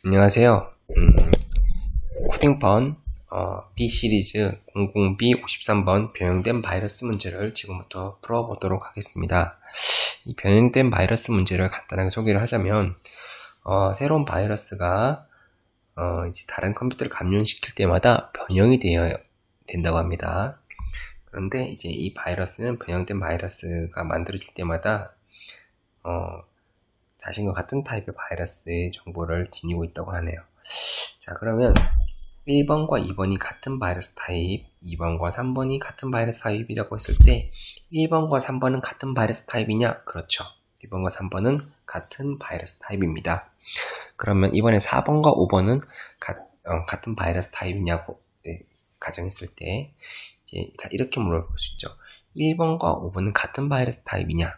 안녕하세요. 코딩펀 B 시리즈 00B 53번 변형된 바이러스 문제를 지금부터 풀어보도록 하겠습니다. 이 변형된 바이러스 문제를 간단하게 소개를 하자면 새로운 바이러스가 이제 다른 컴퓨터를 감염시킬 때마다 변형이 된다고 합니다. 그런데 이제 이 바이러스는 변형된 바이러스가 만들어질 때마다 자신과 같은 타입의 바이러스의 정보를 지니고 있다고 하네요. 자, 그러면 1번과 2번이 같은 바이러스 타입, 2번과 3번이 같은 바이러스 타입이라고 했을 때 1번과 3번은 같은 바이러스 타입이냐? 그렇죠. 1번과 3번은 같은 바이러스 타입입니다. 그러면 이번에 4번과 5번은 같은 바이러스 타입이냐고 가정했을 때 이제 이렇게 물어볼 수 있죠. 1번과 5번은 같은 바이러스 타입이냐?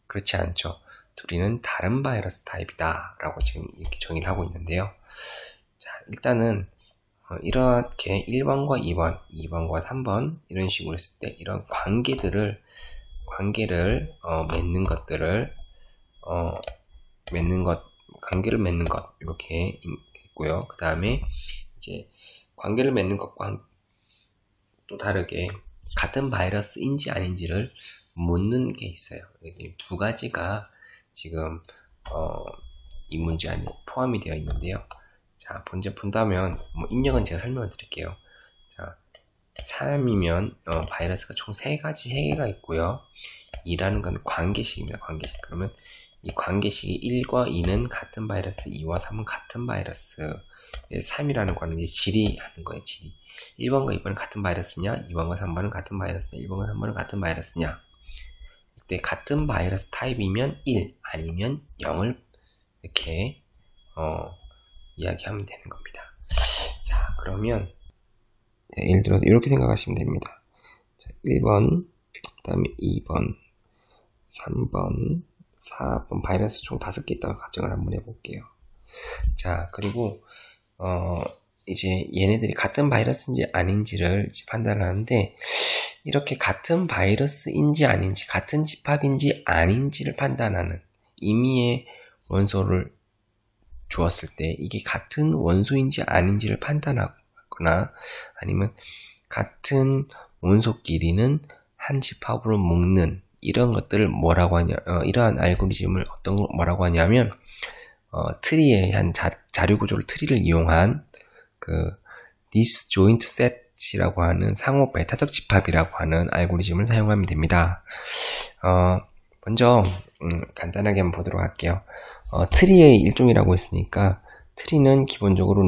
그렇지 않죠. 둘이는 다른 바이러스 타입이다 라고 지금 이렇게 정의를 하고 있는데요. 자, 일단은 이렇게 1번과 2번, 2번과 3번 이런 식으로 했을 때 이런 관계를 맺는 것들을 관계를 맺는 것 이렇게 있고요. 그 다음에 이제 관계를 맺는 것과 또 다르게 같은 바이러스인지 아닌지를 묻는 게 있어요. 두 가지가 지금 이 문제 안에 포함이 되어 있는데요. 자, 먼저 본다면 입력은 제가 설명을 드릴게요. 자, 3이면 바이러스가 총 3개가 있고요. 2라는 건 관계식입니다. 관계식. 그러면 이 관계식이 1과 2는 같은 바이러스, 2와 3은 같은 바이러스. 3이라는 거는 이제 질이 하는 거예요. 질이. 1번과 2번은 같은 바이러스냐? 2번과 3번은 같은 바이러스냐? 1번과 3번은 같은 바이러스냐? 이때 같은 바이러스 타입이면 1, 아니면 0을 이렇게 이야기하면 되는 겁니다. 자, 그러면 예를 들어서 이렇게 생각하시면 됩니다. 자, 1번, 그 다음에 2번, 3번, 4번 바이러스 총 5개 있다고 가정을 한번 해볼게요. 자, 그리고 이제 얘네들이 같은 바이러스인지 아닌지를 판단하는데 이렇게 같은 바이러스인지 아닌지, 같은 집합인지 아닌지를 판단하는 임의의 원소를 주었을 때 이게 같은 원소인지 아닌지를 판단하거나 아니면 같은 원소끼리는 한 집합으로 묶는 이런 것들을 뭐라고 하냐, 이러한 알고리즘을 뭐라고 하냐면 트리의 한 자료 구조를 트리를 이용한 그 disjoint set이라고 하는 상호 배타적 집합이라고 하는 알고리즘을 사용하면 됩니다. 먼저 간단하게 한번 보도록 할게요. 트리의 일종이라고 했으니까 트리는 기본적으로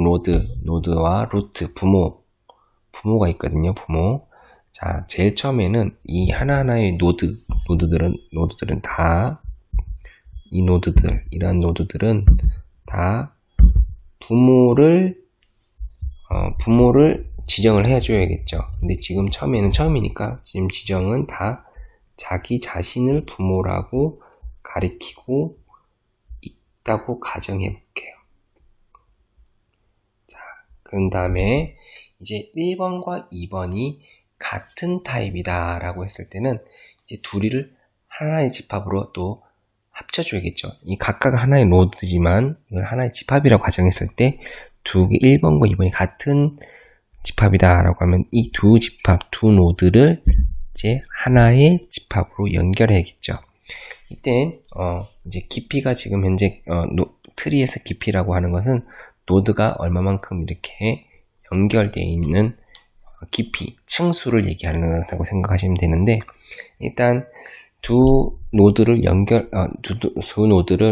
노드와 루트, 부모가 있거든요. 부모. 자, 제일 처음에는 이 하나하나의 노드들은 다 이러한 노드들은 다 부모를 지정을 해줘야겠죠. 근데 지금 처음이니까 지금 지정은 다 자기 자신을 부모라고 가리키고 있다고 가정해 볼게요. 자, 그 다음에 이제 1번과 2번이 같은 타입이다 라고 했을 때는 이제 둘이를 하나의 집합으로 또 합쳐줘야겠죠. 이 각각 하나의 노드지만 이걸 하나의 집합이라고 가정했을 때 1번과 2번이 같은 집합이다 라고 하면 이 두 노드를 이제 하나의 집합으로 연결해야겠죠. 이땐 이제 깊이가 지금 현재 트리에서 깊이라고 하는 것은 노드가 얼마만큼 이렇게 연결되어 있는 깊이, 층수를 얘기하는 거라고 생각하시면 되는데 일단 두 노드를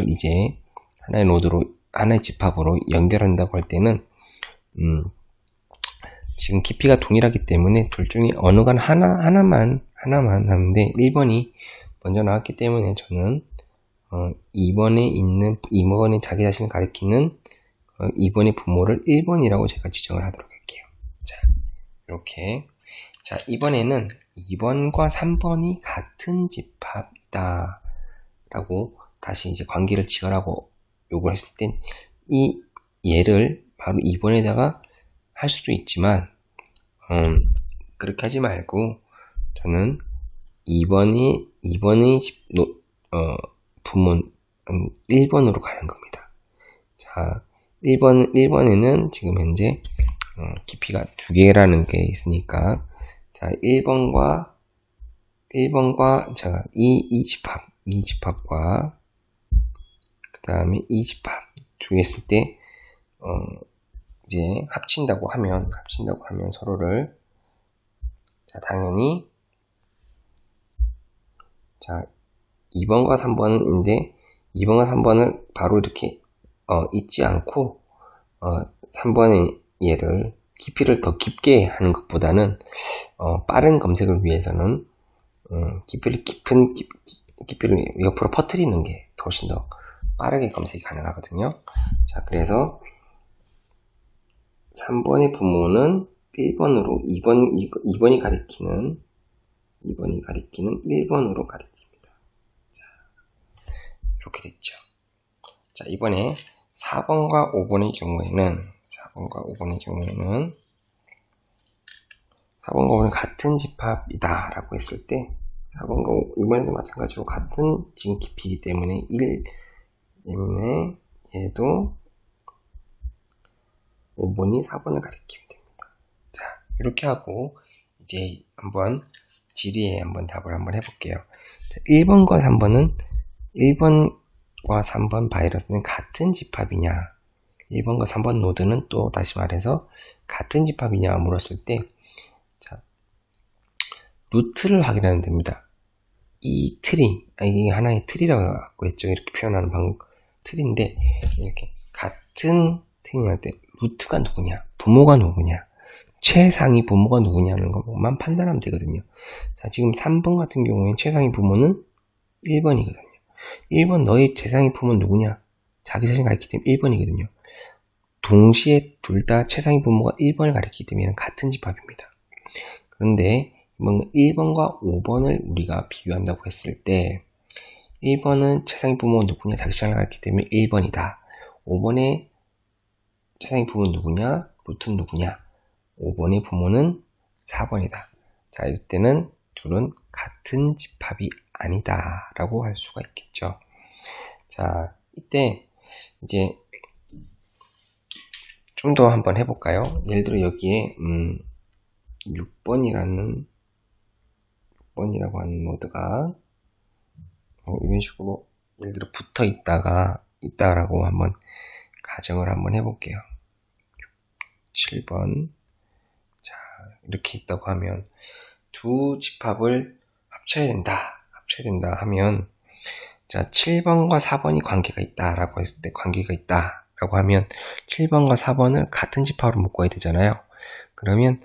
이제 하나의 집합으로 연결한다고 할 때는 지금 깊이가 동일하기 때문에 둘 중에 어느 건 하나만 하는데 1번이 먼저 나왔기 때문에 저는 2번이 자기 자신을 가리키는 2번의 부모를 1번이라고 제가 지정을 하도록 할게요. 자, 이렇게. 자, 이번에는 2번과 3번이 같은 집합이다 라고 다시 이제 관계를 지어라고 요구를 했을 땐 이 얘를 바로 2번에다가 할 수도 있지만 그렇게 하지 말고 저는 2번의 부모는 1번으로 가는 겁니다. 자, 1번에는 지금 현재 깊이가 2개라는 게 있으니까, 자, 1번과 제가 이 집합과 그 다음에 이 집합 두 개 했을 때 이제 합친다고 하면 서로를, 자, 당연히, 자, 2번과 3번인데 2번과 3번을 바로 이렇게 잊지 않고 3번의 얘를 깊이를 더 깊게 하는 것보다는 빠른 검색을 위해서는 깊이를 옆으로 퍼뜨리는 게 훨씬 더 빠르게 검색이 가능하거든요. 자, 그래서 3번의 부모는 1번으로 2번이 가리키는 1번으로 가리킵니다. 자, 이렇게 됐죠. 자, 이번에 4번과 5번의 경우에는 4번과 5번은 같은 집합이다 라고 했을 때 4번과 5번에도 마찬가지로 같은 지금 깊이이기 때문에 1 때문에 얘도 5번이 4번을 가리키면 됩니다. 자, 이렇게 하고 이제 한번 지리에 한번 답을 한번 해볼게요. 자, 1번과 3번은 1번과 3번 바이러스는 같은 집합이냐, 1번과 3번 노드는 또 다시 말해서 같은 집합이냐 물었을 때, 자, 루트를 확인하면 됩니다. 이 틀이, 이게 하나의 틀이라고 했죠. 이렇게 표현하는 틀인데, 이렇게 같은 틀이 할 때 루트가 누구냐, 부모가 누구냐, 최상위 부모가 누구냐는 것만 판단하면 되거든요. 자, 지금 3번 같은 경우에 최상위 부모는 1번이거든요. 1번 너의 최상위 부모는 누구냐? 자기 자신을 가리키기 때문에 1번이거든요. 동시에 둘 다 최상위 부모가 1번을 가리키기 때문에 같은 집합입니다. 그런데 1번과 5번을 우리가 비교한다고 했을 때 1번은 최상위 부모가 누구냐? 자기 자신을 가리키기 때문에 1번이다. 5번의 최상위 부모는 누구냐? 루트는 누구냐? 5번의 부모는 4번이다. 자, 이때는 둘은 같은 집합이 아니다 라고 할 수가 있겠죠. 자, 이때 이제 좀 더 한번 해볼까요? 예를 들어 여기에 6번이라고 하는 노드가 이런 식으로 예를 들어 붙어 있다라고 한번 가정을 한번 해볼게요. 7번. 자, 이렇게 있다고 하면 두 집합을 합쳐야 된다 하면, 자, 7번과 4번이 관계가 있다라고 했을 때, 관계가 있다라고 하면 7번과 4번을 같은 집합으로 묶어야 되잖아요. 그러면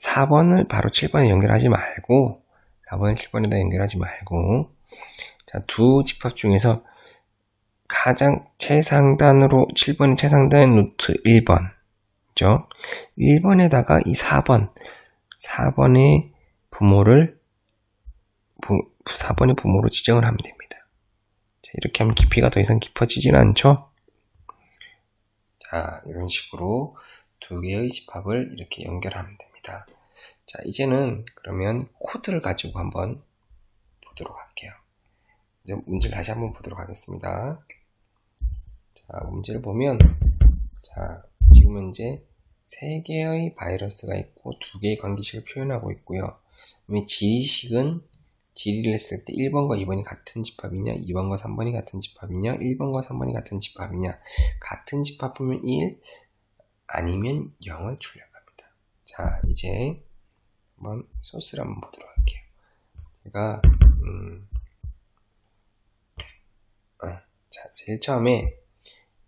4번을 바로 7번에 연결하지 말고 4번을 7번에다 연결하지 말고, 자, 두 집합 중에서 가장 최상단으로 7번이 최상단의 루트 1번, 그죠? 1번에다가 이 4번의 부모를 4번의 부모로 지정을 하면 됩니다. 자, 이렇게 하면 깊이가 더 이상 깊어지진 않죠? 자, 이런 식으로 두 개의 집합을 이렇게 연결하면 됩니다. 자, 이제는 그러면 코드를 가지고 한번 보도록 할게요. 이제 문제를 다시 한번 보도록 하겠습니다. 자, 문제를 보면, 자, 지금 현재 3개의 바이러스가 있고 2개의 관계식을 표현하고 있고요. 지리를 했을 때 1번과 2번이 같은 집합이냐, 2번과 3번이 같은 집합이냐, 1번과 3번이 같은 집합이냐, 같은 집합이면 1, 아니면 0을 출력합니다. 자, 이제 한번 소스를 한번 보도록 할게요. 제가 자, 제일 처음에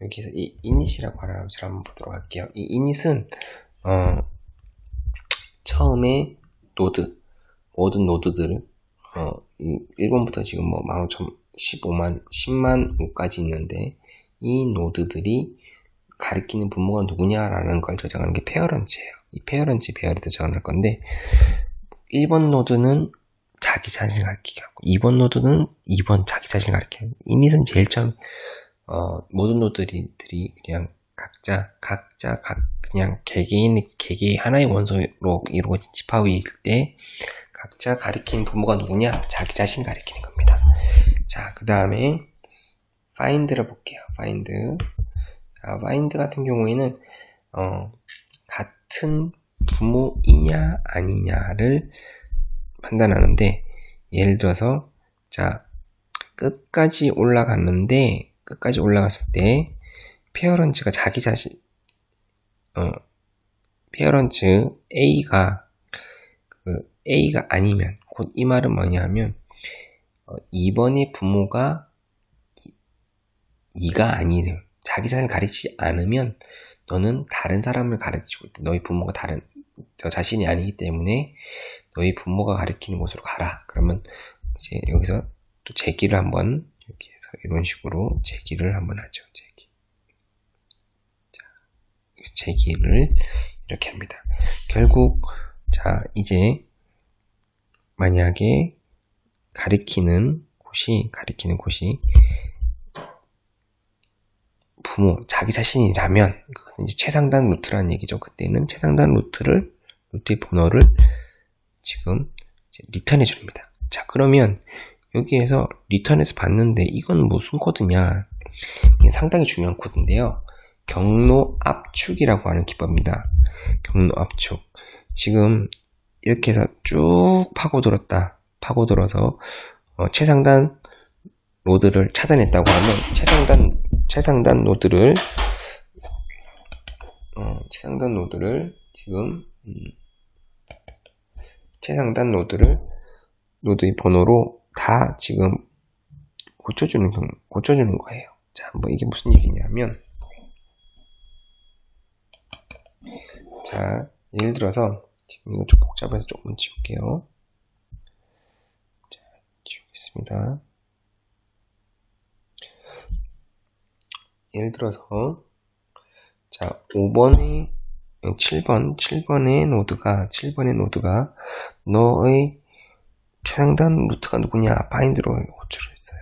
여기서 이 init이라고 하는 함수를 한번 보도록 할게요. 이 init은 처음에 모든 노드들 이 1번부터 지금 뭐 15만, 10만 5까지 있는데, 이 노드들이 가리키는 부모가 누구냐라는 걸 저장하는 게 페어런츠예요. 이 페어런츠 배열에다 저장할 건데, 1번 노드는 자기 자신을 가리키게 하고 2번 노드는 2번 자기 자신을 가리키게 하고, init은 제일 처음 모든 노드들이 그냥 각자 그냥 개개의 하나의 원소로 이루어진 집합일 때 각자 가리키는 부모가 누구냐? 자기 자신 가리키는 겁니다. 자, 그 다음에 find를 볼게요. find. find 같은 경우에는 같은 부모이냐 아니냐를 판단하는데, 예를 들어서 자 끝까지 올라갔을 때 페어런츠가 자기 자신 페어런츠 A가 아니면, 곧 이 말은 뭐냐면 2번의 부모가 2가 아니래요. 자기 자신을 가르치지 않으면 너는 다른 사람을 가르치고 있다. 너희 부모가 저 자신이 아니기 때문에 너희 부모가 가르치는 곳으로 가라. 그러면 이제 여기서 또 제기를 한번 이렇게 해서 이런 식으로 제기를 한번 하죠. 제기를 이렇게 합니다. 결국 자 이제 만약에 가리키는 곳이 부모, 자기 자신이라면 그것은 이제 최상단 루트라는 얘기죠. 그때는 최상단 루트의 번호를 지금 이제 리턴해 줍니다. 자, 그러면 여기에서 리턴해서 봤는데 이건 무슨 코드냐? 이게 상당히 중요한 코드인데요. 경로 압축이라고 하는 기법입니다. 경로 압축. 지금 이렇게 해서 쭉 파고들어서 최상단 노드를 찾아냈다고 하면 최상단 노드를 지금 최상단 노드의 번호로 다 지금 고쳐주는 거예요. 자, 한번 이게 무슨 얘기냐면, 자, 예를 들어서 지금 이거 좀 복잡해서 조금 지울게요. 자, 지우겠습니다. 예를 들어서 자 7번의 노드가 너의 최상단 루트가 누구냐 find로 호출을 했어요.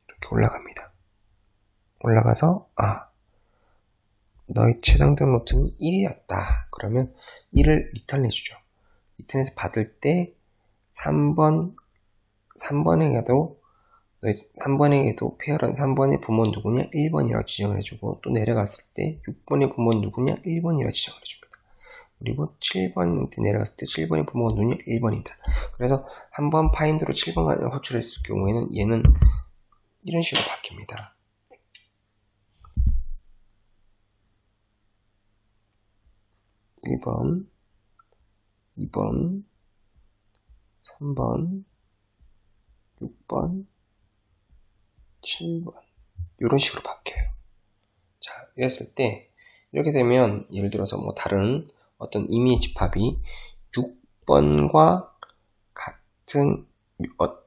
이렇게 올라갑니다. 올라가서 너의 최상단 루트는 1이었다. 그러면 1을 리턴해주죠. 리턴해서 받을 때 3번에게도 페어런 3번의 부모는 누구냐? 1번이라고 지정을 해주고, 또 내려갔을 때 6번의 부모는 누구냐? 1번이라고 지정을 해줍니다. 그리고 7번 내려갔을 때 7번의 부모가 누구냐? 1번이다. 그래서 한번 파인드로 7번을 호출했을 경우에는 얘는 이런 식으로 바뀝니다. 1번, 2번, 3번, 6번, 7번 이런 식으로 바뀌어요. 자, 이랬을 때 이렇게 되면 예를 들어서 뭐 다른 어떤 임의의 집합이 6번과 같은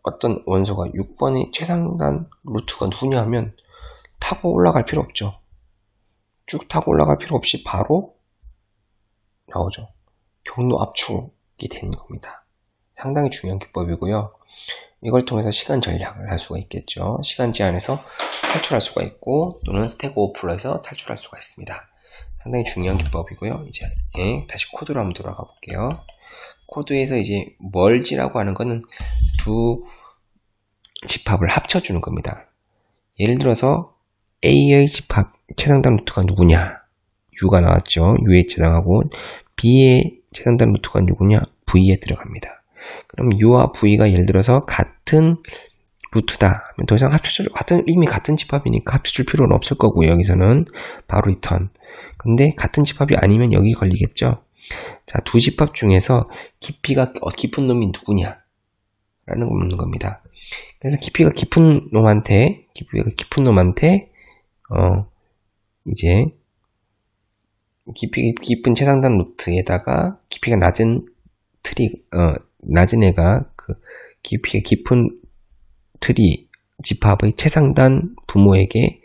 어떤 원소가 6번의 최상단 루트가 누구냐 하면 타고 올라갈 필요 없죠. 쭉 타고 올라갈 필요 없이 바로 나오죠. 경로 압축이 되는 겁니다. 상당히 중요한 기법이고요. 이걸 통해서 시간 전략을 할 수가 있겠죠. 시간 제한에서 탈출할 수가 있고, 또는 스택 오버플로에서 탈출할 수가 있습니다. 상당히 중요한 기법이고요. 이제 다시 코드로 한번 돌아가 볼게요. 코드에서 이제 멀지라고 하는 거는 두 집합을 합쳐주는 겁니다. 예를 들어서 A의 집합 최상단 루트가 누구냐? U가 나왔죠. U에 저장하고, B의 최상단 루트가 누구냐? V에 들어갑니다. 그럼 U와 V가 예를 들어서 같은 루트다. 더 이상 이미 같은 집합이니까 합쳐줄 필요는 없을 거고요. 여기서는 바로 리턴. 근데 같은 집합이 아니면 여기 걸리겠죠. 자, 두 집합 중에서 깊이가 깊은 놈이 누구냐? 라는 거 묻는 겁니다. 그래서 깊이가 깊은 놈한테, 이제, 깊이 깊은 최상단 루트에다가 깊이가 낮은 애가 깊이가 깊은 집합의 최상단 부모에게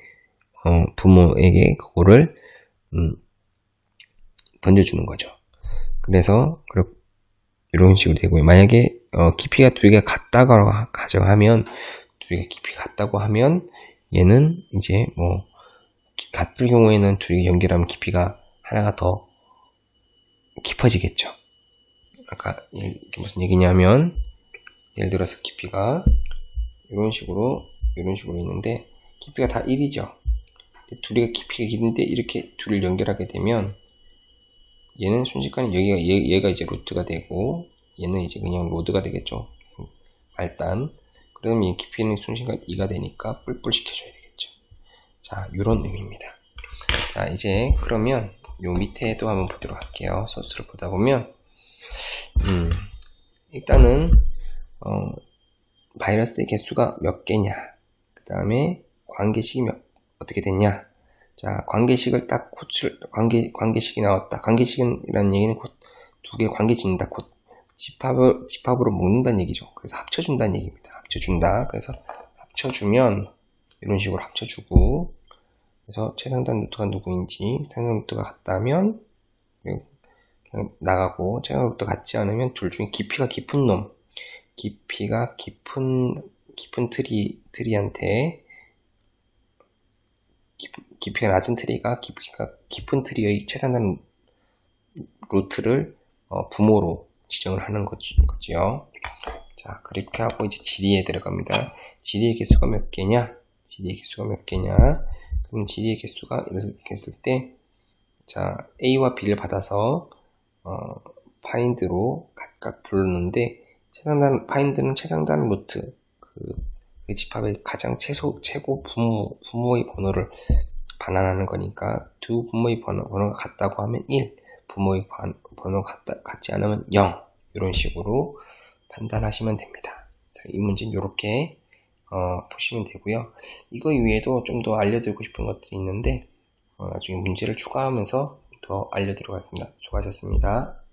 그거를 던져주는 거죠. 그래서 이런 식으로 되고요. 만약에 깊이가 두 개가 같다고 가정하면, 얘는 이제 뭐 같을 경우에는 두 개 연결하면 깊이가 하나가 더 깊어지겠죠. 아까 이게 무슨 얘기냐면, 예를 들어서 깊이가 이런 식으로 있는데, 깊이가 다 1이죠. 둘이가 깊이가 긴데 이렇게 둘을 연결하게 되면 얘는 순식간에 얘가 이제 루트가 되고 얘는 이제 그냥 로드가 되겠죠. 말단. 그러면 이 깊이는 순식간에 2가 되니까 뿔뿔 시켜줘야 되겠죠. 자, 요런 의미입니다. 자, 이제 그러면 요 밑에도 한번 보도록 할게요. 소스를 보다 보면 일단은 바이러스의 개수가 몇 개냐, 그 다음에 관계식이 어떻게 됐냐. 자, 관계식을 딱 관계식이 나왔다. 관계식이라는 얘기는 곧 두 개 관계 짓는다. 곧 집합으로 묶는다는 얘기죠. 그래서 합쳐준다는 얘기입니다. 합쳐준다. 그래서 합쳐주면 이런 식으로 합쳐주고, 그래서 최상단 루트가 누구인지, 최상단 루트가 같다면 그냥 나가고, 최상단 루트가 같지 않으면 둘 중에 깊이가 깊은 놈, 깊이가 깊은 트리한테, 깊이가 낮은 트리가 깊이가 깊은 트리의 최상단 루트를 부모로 지정을 하는 거지요. 자, 그렇게 하고 이제 지리에 들어갑니다. 지리의 개수가 몇 개냐? 그럼 지리의 개수가 이렇게 했을 때, 자, A와 B를 받아서 find로 각각 부르는데, find는 최상단 루트, 그 집합의 가장 최고 부모의 번호를 반환하는 거니까, 두 부모의 번호가 같다고 하면 1, 부모의 번호가 같지 않으면 0, 이런 식으로 판단하시면 됩니다. 자, 이 문제는 이렇게 보시면 되고요. 이거 이외에도 좀 더 알려드리고 싶은 것들이 있는데 나중에 문제를 추가하면서 더 알려드리도록 하겠습니다. 수고하셨습니다.